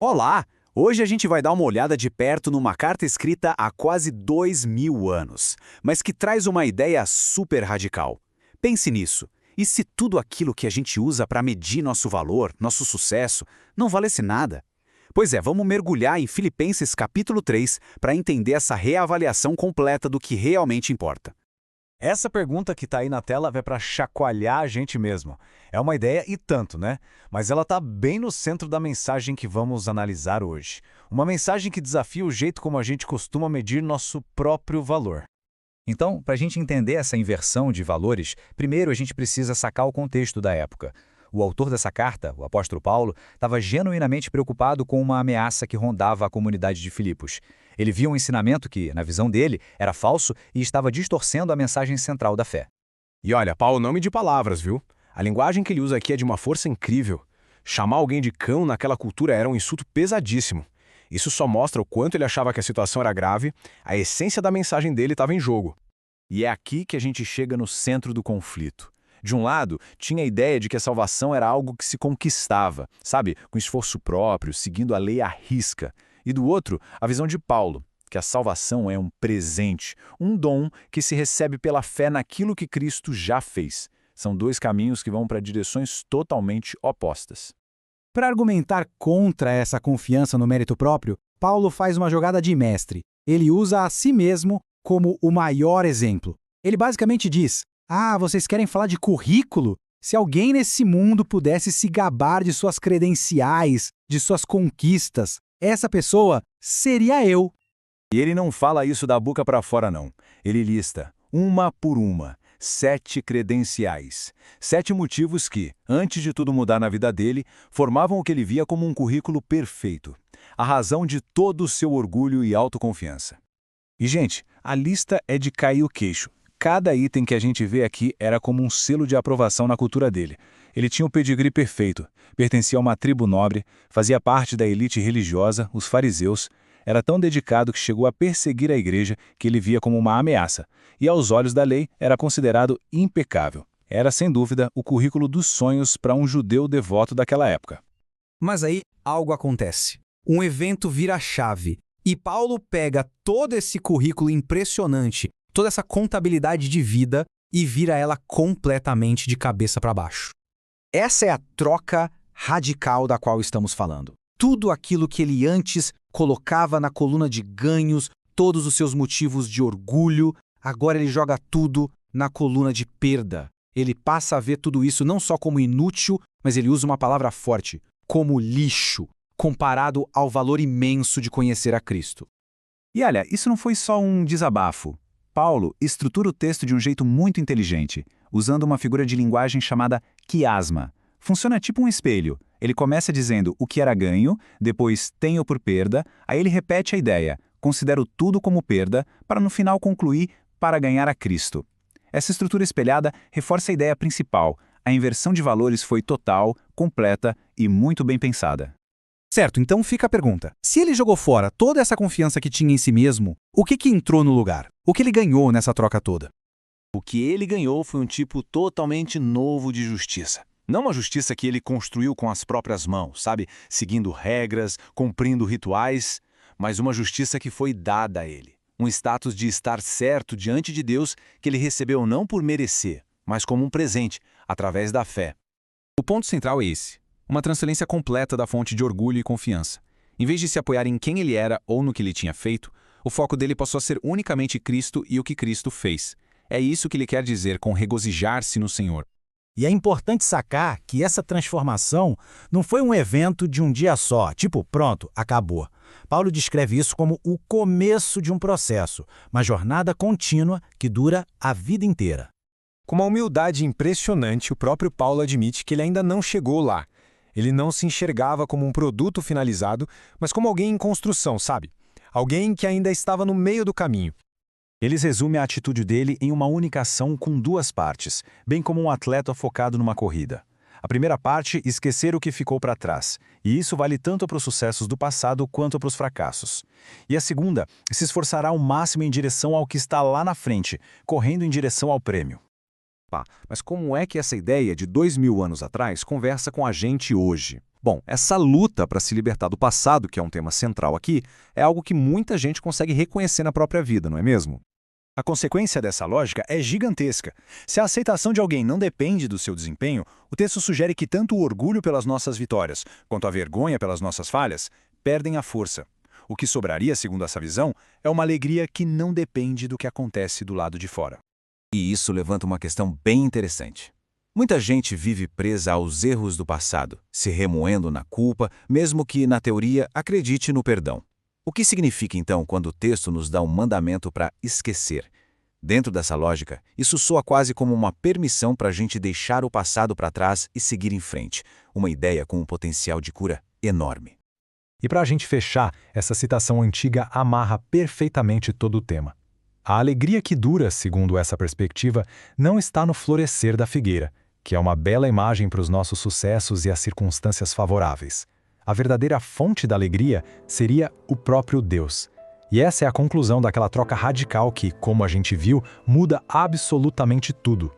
Olá! Hoje a gente vai dar uma olhada de perto numa carta escrita há quase 2000 anos, mas que traz uma ideia super radical. Pense nisso. E se tudo aquilo que a gente usa para medir nosso valor, nosso sucesso, não valesse nada? Pois é, vamos mergulhar em Filipenses capítulo 3 para entender essa reavaliação completa do que realmente importa. Essa pergunta que está aí na tela vai para chacoalhar a gente mesmo. É uma ideia e tanto, né? Mas ela está bem no centro da mensagem que vamos analisar hoje. Uma mensagem que desafia o jeito como a gente costuma medir nosso próprio valor. Então, para a gente entender essa inversão de valores, primeiro a gente precisa sacar o contexto da época. O autor dessa carta, o apóstolo Paulo, estava genuinamente preocupado com uma ameaça que rondava a comunidade de Filipos. Ele via um ensinamento que, na visão dele, era falso e estava distorcendo a mensagem central da fé. E olha, Paulo não mede palavras, viu? A linguagem que ele usa aqui é de uma força incrível. Chamar alguém de cão naquela cultura era um insulto pesadíssimo. Isso só mostra o quanto ele achava que a situação era grave, a essência da mensagem dele estava em jogo. E é aqui que a gente chega no centro do conflito. De um lado, tinha a ideia de que a salvação era algo que se conquistava, sabe, com esforço próprio, seguindo a lei à risca. E do outro, a visão de Paulo, que a salvação é um presente, um dom que se recebe pela fé naquilo que Cristo já fez. São dois caminhos que vão para direções totalmente opostas. Para argumentar contra essa confiança no mérito próprio, Paulo faz uma jogada de mestre. Ele usa a si mesmo como o maior exemplo. Ele basicamente diz: vocês querem falar de currículo? Se alguém nesse mundo pudesse se gabar de suas credenciais, de suas conquistas, essa pessoa seria eu. E ele não fala isso da boca para fora, não. Ele lista, uma por uma, 7 credenciais. 7 motivos que, antes de tudo mudar na vida dele, formavam o que ele via como um currículo perfeito. A razão de todo o seu orgulho e autoconfiança. E, gente, a lista é de cair o queixo. Cada item que a gente vê aqui era como um selo de aprovação na cultura dele. Ele tinha o pedigree perfeito, pertencia a uma tribo nobre, fazia parte da elite religiosa, os fariseus, era tão dedicado que chegou a perseguir a igreja que ele via como uma ameaça, e aos olhos da lei era considerado impecável. Era, sem dúvida, o currículo dos sonhos para um judeu devoto daquela época. Mas aí algo acontece. Um evento vira a chave. E Paulo pega todo esse currículo impressionante, toda essa contabilidade de vida e vira ela completamente de cabeça para baixo. Essa é a troca radical da qual estamos falando. Tudo aquilo que ele antes colocava na coluna de ganhos, todos os seus motivos de orgulho, agora ele joga tudo na coluna de perda. Ele passa a ver tudo isso não só como inútil, mas ele usa uma palavra forte, como lixo, comparado ao valor imenso de conhecer a Cristo. E olha, isso não foi só um desabafo. Paulo estrutura o texto de um jeito muito inteligente, usando uma figura de linguagem chamada quiasma. Funciona tipo um espelho. Ele começa dizendo o que era ganho, depois tenho por perda, aí ele repete a ideia, considero tudo como perda, para no final concluir para ganhar a Cristo. Essa estrutura espelhada reforça a ideia principal. A inversão de valores foi total, completa e muito bem pensada. Certo, então fica a pergunta. Se ele jogou fora toda essa confiança que tinha em si mesmo, o que entrou no lugar? O que ele ganhou nessa troca toda? O que ele ganhou foi um tipo totalmente novo de justiça. Não uma justiça que ele construiu com as próprias mãos, sabe? Seguindo regras, cumprindo rituais, mas uma justiça que foi dada a ele. Um status de estar certo diante de Deus que ele recebeu não por merecer, mas como um presente, através da fé. O ponto central é esse. Uma transferência completa da fonte de orgulho e confiança. Em vez de se apoiar em quem ele era ou no que ele tinha feito, o foco dele passou a ser unicamente Cristo e o que Cristo fez. É isso que ele quer dizer com regozijar-se no Senhor. E é importante sacar que essa transformação não foi um evento de um dia só, tipo, pronto, acabou. Paulo descreve isso como o começo de um processo, uma jornada contínua que dura a vida inteira. Com uma humildade impressionante, o próprio Paulo admite que ele ainda não chegou lá. Ele não se enxergava como um produto finalizado, mas como alguém em construção, sabe? Alguém que ainda estava no meio do caminho. Eles resumem a atitude dele em uma única ação com 2 partes, bem como um atleta focado numa corrida. A primeira parte, esquecer o que ficou para trás, e isso vale tanto para os sucessos do passado quanto para os fracassos. E a segunda, se esforçar ao máximo em direção ao que está lá na frente, correndo em direção ao prêmio. Mas como é que essa ideia de 2000 anos atrás conversa com a gente hoje? Bom, essa luta para se libertar do passado, que é um tema central aqui, é algo que muita gente consegue reconhecer na própria vida, não é mesmo? A consequência dessa lógica é gigantesca. Se a aceitação de alguém não depende do seu desempenho, o texto sugere que tanto o orgulho pelas nossas vitórias quanto a vergonha pelas nossas falhas perdem a força. O que sobraria, segundo essa visão, é uma alegria que não depende do que acontece do lado de fora. E isso levanta uma questão bem interessante. Muita gente vive presa aos erros do passado, se remoendo na culpa, mesmo que, na teoria, acredite no perdão. O que significa, então, quando o texto nos dá um mandamento para esquecer? Dentro dessa lógica, isso soa quase como uma permissão para a gente deixar o passado para trás e seguir em frente, uma ideia com um potencial de cura enorme. E para a gente fechar, essa citação antiga amarra perfeitamente todo o tema. A alegria que dura, segundo essa perspectiva, não está no florescer da figueira, que é uma bela imagem para os nossos sucessos e as circunstâncias favoráveis. A verdadeira fonte da alegria seria o próprio Deus. E essa é a conclusão daquela troca radical que, como a gente viu, muda absolutamente tudo.